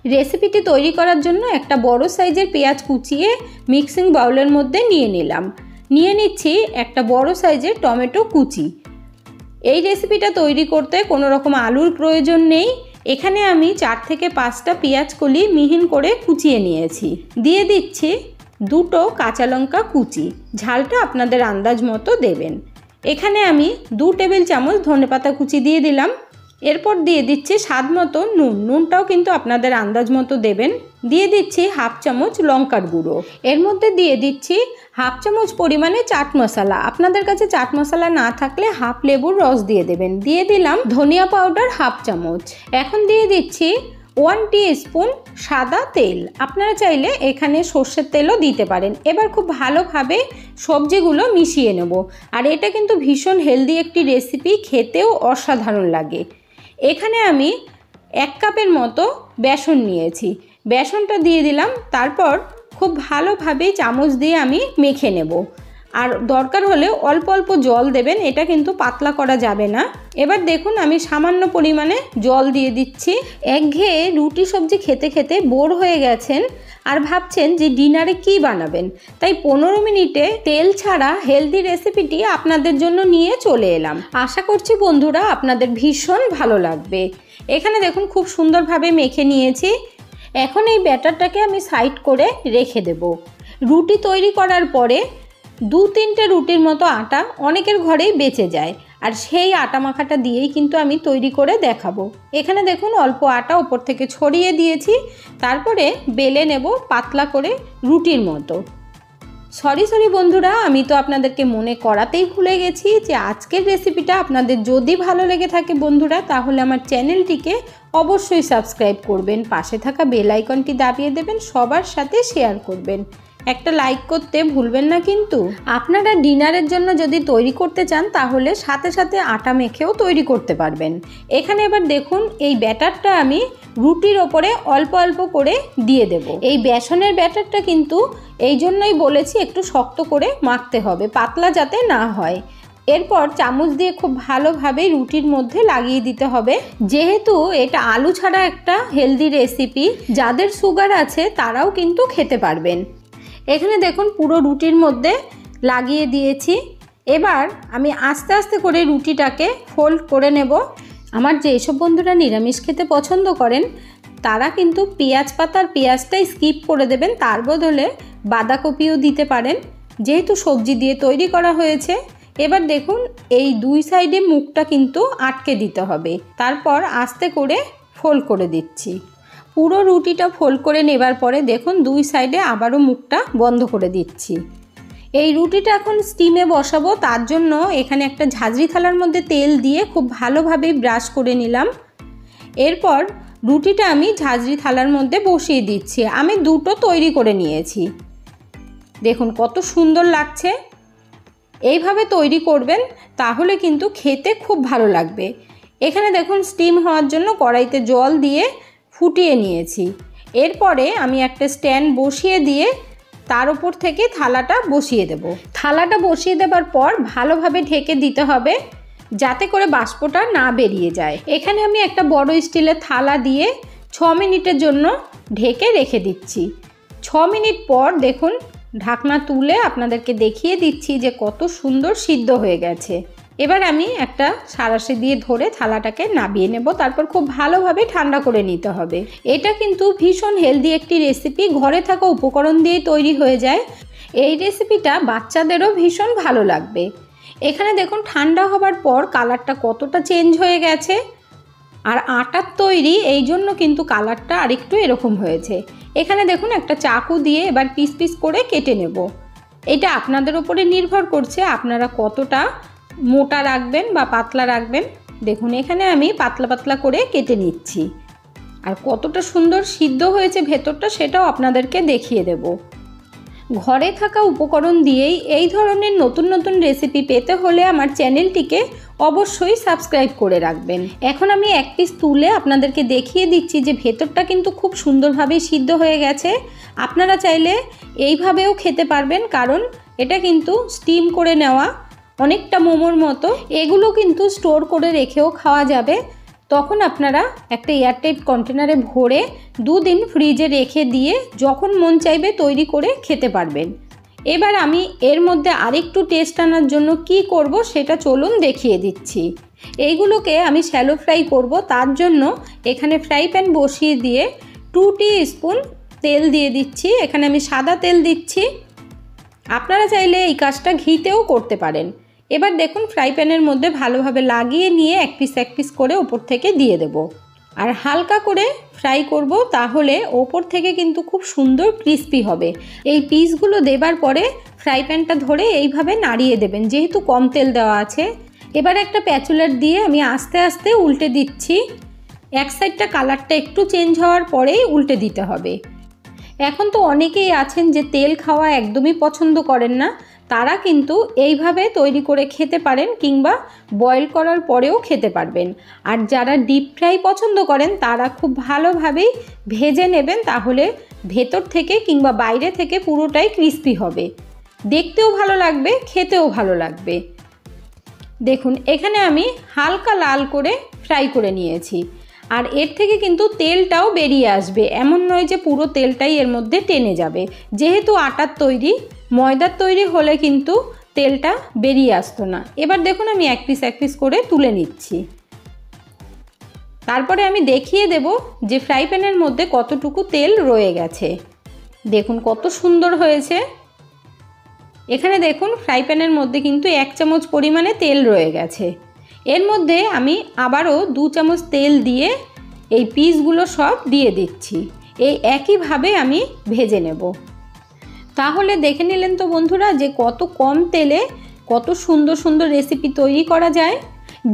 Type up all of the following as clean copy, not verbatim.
রেসিপিটি তৈরি করার জন্য একটা বড় সাইজের পেঁয়াজ কুচিয়ে মিক্সিং বাউলের মধ্যে নিয়ে নিলাম। নিয়ে নিচ্ছি একটা বড় সাইজের টমেটো কুচি। এই রেসিপিটা তৈরি করতে কোনো রকম আলুর প্রয়োজন নেই। এখানে আমি 4 থেকে 5টা পেঁয়াজ কলি মিহিন করে কুচিয়ে নিয়েছি। দিয়ে দিচ্ছি 2টো কাঁচা লঙ্কা কুচি, ঝালটা আপনাদের আন্দাজ মতো দেবেন। এখানে আমি 2 টেবিল চামচ ধনেপাতা কুচি দিয়ে দিলাম। এরপর দিয়ে দিচ্ছি স্বাদ মতো নুন, নুনটাও কিন্তু আপনাদের আন্দাজ মতো দেবেন। দিয়ে দিচ্ছি 1/2 চামচ লঙ্কার গুঁড়ো। এর মধ্যে দিয়ে দিচ্ছি 1/2 চামচ পরিমাণে চাট মশলা। আপনাদের কাছে চাট মশলা না থাকলে 1/2 লেবুর রস দিয়ে দেবেন। দিয়ে দিলাম ধনিয়া পাউডার 1/2 চামচ। এখন দিয়ে দিচ্ছি 1 টিস্পুন সাদা তেল। আপনারা চাইলে এখানে সর্ষের তেলও দিতে পারেন। এবার খুব ভালোভাবে সবজিগুলো মিশিয়ে নেব। আর এটা কিন্তু ভীষণ হেলদি একটি রেসিপি, খেতেও অসাধারণ লাগে। এখানে আমি 1 কাপের মতো বেসন নিয়েছি। বেসনটা দিয়ে দিলাম। তারপর খুব ভালোভাবে চামচ দিয়ে আমি মেখে নেব। আর দরকার হলে অল্প অল্প জল দেবেন, এটা কিন্তু পাতলা করা যাবে না। এবার দেখুন আমি সামান্য পরিমাণে জল দিয়ে দিচ্ছি। একঘেয়ে রুটি সবজি খেতে খেতে বোর হয়ে গেছেন আর ভাবছেন যে ডিনারে কি বানাবেন, তাই 15 মিনিটে তেল ছাড়া হেলদি রেসিপিটি আপনাদের জন্য নিয়ে চলে এলাম। আশা করছি বন্ধুরা আপনাদের ভীষণ ভালো লাগবে। এখানে দেখুন খুব সুন্দরভাবে মেখে নিয়েছি। এখন এই ব্যাটারটাকে আমি সাইড করে রেখে দেব। রুটি তৈরি করার পরে 2-3টে রুটির মতো আটা অনেকের ঘরেই বেঁচে যায়, আর সেই আটা মাখাটা দিয়েই কিন্তু আমি তৈরি করে দেখাবো। এখানে দেখুন অল্প আটা উপর থেকে ছড়িয়ে দিয়েছি। তারপরে বেলে নেব পাতলা করে রুটির মতো। সরি বন্ধুরা, আমি তো আপনাদেরকে মনে করাতেই ভুলে গেছি যে আজকের রেসিপিটা আপনাদের যদি ভালো লেগে থাকে বন্ধুরা, তাহলে আমার চ্যানেলটিকে অবশ্যই সাবস্ক্রাইব করবেন, পাশে থাকা বেল আইকনটি দাবিয়ে দেবেন, সবার সাথে শেয়ার করবেন, একটা লাইক করতে ভুলবেন না কিন্তু। আপনারা ডিনারের জন্য যদি তৈরি করতে চান তাহলে সাথে সাথে আটা মেখেও তৈরি করতে পারবেন। এখানে এবার দেখুন এই ব্যাটারটা আমি রুটির ওপরে অল্প অল্প করে দিয়ে দেব। এই বেসনের ব্যাটারটা কিন্তু এই জন্যই বলেছি একটু শক্ত করে মাখতে হবে, পাতলা যাতে না হয়। এরপর চামচ দিয়ে খুব ভালোভাবে রুটির মধ্যে লাগিয়ে দিতে হবে। যেহেতু এটা আলু ছাড়া একটা হেলদি রেসিপি, যাদের সুগার আছে তারাও কিন্তু খেতে পারবেন। এখানে দেখুন পুরো রুটির মধ্যে লাগিয়ে দিয়েছি। এবার আমি আস্তে আস্তে করে রুটিটাকে ফোল্ড করে নেব। আমার যেসব বন্ধুরা নিরামিষ খেতে পছন্দ করেন তারা কিন্তু পেঁয়াজ পাতার পেঁয়াজটাই স্কিপ করে দেবেন, তার বদলে বাঁধাকপিও দিতে পারেন, যেহেতু সবজি দিয়ে তৈরি করা হয়েছে। এবার দেখুন এই 2 সাইডে মুখটা কিন্তু আটকে দিতে হবে। তারপর আস্তে করে ফোল্ড করে দিচ্ছি। পুরো রুটিটা ফোল্ড করে নেবার পরে দেখুন 2 সাইডে আবারও মুখটা বন্ধ করে দিচ্ছি। এই রুটিটা এখন স্টিমে বসাবো, তার জন্য এখানে একটা ঝাঁঝরি থালার মধ্যে তেল দিয়ে খুব ভালোভাবে ব্রাশ করে নিলাম। এরপর রুটিটা আমি ঝাঁঝরি থালার মধ্যে বসিয়ে দিচ্ছি। আমি 2টো তৈরি করে নিয়েছি। দেখুন কত সুন্দর লাগছে। এইভাবে তৈরি করবেন, তাহলে কিন্তু খেতে খুব ভালো লাগবে। এখানে দেখুন স্টিম হওয়ার জন্য কড়াইতে জল দিয়ে ফুটিয়ে নিয়েছি। এরপরে আমি একটা স্ট্যান্ড বসিয়ে দিয়ে তার উপর থেকে থালাটা বসিয়ে দেব। থালাটা বসিয়ে দেবার পর ভালোভাবে ঢেকে দিতে হবে, যাতে করে বাষ্পটা না বেরিয়ে যায়। এখানে আমি একটা বড় স্টিলের থালা দিয়ে 6 মিনিটের জন্য ঢেকে রেখে দিচ্ছি। 6 মিনিট পর দেখুন ঢাকনা তুলে আপনাদেরকে দেখিয়ে দিচ্ছি যে কত সুন্দর সিদ্ধ হয়ে গেছে। এবার আমি একটা সাঁড়াশি দিয়ে ধরে থালাটাকে নাবিয়ে নেব। তারপর খুব ভালোভাবে ঠান্ডা করে নিতে হবে। এটা কিন্তু ভীষণ হেলদি একটি রেসিপি, ঘরে থাকা উপকরণ দিয়ে তৈরি হয়ে যায়। এই রেসিপিটা বাচ্চাদেরও ভীষণ ভালো লাগবে। এখানে দেখুন ঠান্ডা হবার পর কালারটা কতটা চেঞ্জ হয়ে গেছে। আর আটার তৈরি, এই জন্য কিন্তু কালারটা আরেকটু এরকম হয়েছে। এখানে দেখুন একটা চাকু দিয়ে এবার পিস পিস করে কেটে নেব। এটা আপনাদের উপরে নির্ভর করছে আপনারা কতটা মোটা রাখবেন বা পাতলা রাখবেন। দেখুন এখানে আমি পাতলা পাতলা করে কেটে নিচ্ছি। আর কতটা সুন্দর সিদ্ধ হয়েছে ভেতরটা সেটাও আপনাদেরকে দেখিয়ে দেব। ঘরে থাকা উপকরণ দিয়েই এই ধরনের নতুন নতুন রেসিপি পেতে হলে আমার চ্যানেলটিকে অবশ্যই সাবস্ক্রাইব করে রাখবেন। এখন আমি এক পিস তুলে আপনাদেরকে দেখিয়ে দিচ্ছি যে ভেতরটা কিন্তু খুব সুন্দরভাবে সিদ্ধ হয়ে গেছে। আপনারা চাইলে এইভাবেও খেতে পারবেন, কারণ এটা কিন্তু স্টিম করে নেওয়া, অনেকটা মোমোর মতো। এগুলো কিন্তু স্টোর করে রেখেও খাওয়া যাবে। তখন আপনারা একটা এয়ারটাইট কন্টেনারে ভরে 2 দিন ফ্রিজে রেখে দিয়ে যখন মন চাইবে তৈরি করে খেতে পারবেন। এবার আমি এর মধ্যে আরেকটু টেস্ট আনার জন্য কি করব সেটা চলুন দেখিয়ে দিচ্ছি। এইগুলোকে আমি শ্যালো ফ্রাই করব, তার জন্য এখানে ফ্রাই প্যান বসিয়ে দিয়ে 2 টিস্পুন তেল দিয়ে দিচ্ছি। এখানে আমি সাদা তেল দিচ্ছি, আপনারা চাইলে এই কাজটা ঘিতেও করতে পারেন। এবার দেখুন ফ্রাই প্যানের মধ্যে ভালোভাবে লাগিয়ে নিয়ে এক পিস করে ওপর থেকে দিয়ে দেব, আর হালকা করে ফ্রাই করব, তাহলে ওপর থেকে কিন্তু খুব সুন্দর ক্রিস্পি হবে। এই পিসগুলো দেবার পরে ফ্রাই প্যানটা ধরে এইভাবে নাড়িয়ে দেবেন, যেহেতু কম তেল দেওয়া আছে। এবার একটা প্যাচুলার দিয়ে আমি আস্তে আস্তে উল্টে দিচ্ছি। এক সাইডটা কালারটা একটু চেঞ্জ হওয়ার পরেই উল্টে দিতে হবে। এখন তো অনেকেই আছেন যে তেল খাওয়া একদমই পছন্দ করেন না, তারা কিন্তু এইভাবে তৈরি করে খেতে পারেন, কিংবা বয়েল করার পরেও খেতে পারবেন। আর যারা ডিপ ফ্রাই পছন্দ করেন তারা খুব ভালোভাবেই ভেজে নেবেন, তাহলে ভেতর থেকে কিংবা বাইরে থেকে পুরোটাই ক্রিস্পি হবে, দেখতেও ভালো লাগবে, খেতেও ভালো লাগবে। দেখুন এখানে আমি হালকা লাল করে ফ্রাই করে নিয়েছি, আর এর থেকে কিন্তু তেলটাও বেরিয়ে আসবে, এমন নয় যে পুরো তেলটাই এর মধ্যে টেনে যাবে। যেহেতু আটার তৈরি, ময়দার তৈরি হলে কিন্তু তেলটা বেরিয়ে আসতো না। এবার দেখুন আমি এক পিস করে তুলে নিচ্ছি। তারপরে আমি দেখিয়ে দেব যে ফ্রাই প্যানের মধ্যে কতটুকু তেল রয়ে গেছে। দেখুন কত সুন্দর হয়েছে। এখানে দেখুন ফ্রাই প্যানের মধ্যে কিন্তু 1 চামচ পরিমাণে তেল রয়ে গেছে। এর মধ্যে আমি আবারও 2 চামচ তেল দিয়ে এই পিসগুলো সব দিয়ে দিচ্ছি। এই একইভাবে আমি ভেজে নেব। তাহলে দেখে নিলেন তো বন্ধুরা যে কত কম তেলে কত সুন্দর সুন্দর রেসিপি তৈরি করা যায়।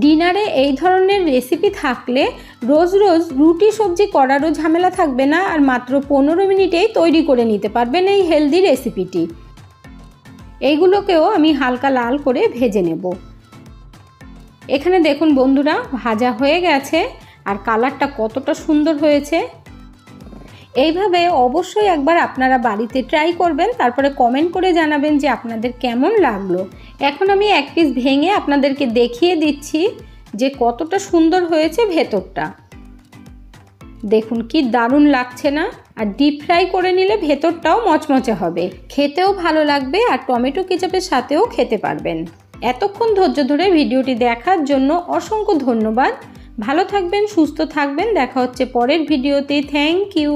ডিনারে এই ধরনের রেসিপি থাকলে রোজ রোজ রুটি সবজি করারও ঝামেলা থাকবে না, আর মাত্র 15 মিনিটেই তৈরি করে নিতে পারবেন এই হেলদি রেসিপিটি। এইগুলোকেও আমি হালকা লাল করে ভেজে নেব। এখানে দেখুন বন্ধুরা ভাজা হয়ে গেছে, আর কালারটা কতটা সুন্দর হয়েছে। এইভাবে অবশ্যই একবার আপনারা বাড়িতে ট্রাই করবেন, তারপরে কমেন্ট করে জানাবেন যে আপনাদের কেমন লাগলো। এখন আমি এক পিস ভেঙে আপনাদেরকে দেখিয়ে দিচ্ছি যে কতটা সুন্দর হয়েছে ভেতরটা। দেখুন কি দারুণ লাগছে না? আর ডিপ ফ্রাই করে নিলে ভেতরটাও মচমচে হবে, খেতেও ভালো লাগবে, আর টমেটো কেচাপের সাথেও খেতে পারবেন। এতক্ষণ ধৈর্য ধরে ভিডিওটি দেখার জন্য অসংখ্য ধন্যবাদ। ভালো থাকবেন, সুস্থ থাকবেন, দেখা হচ্ছে পরের ভিডিওতে। Thank you.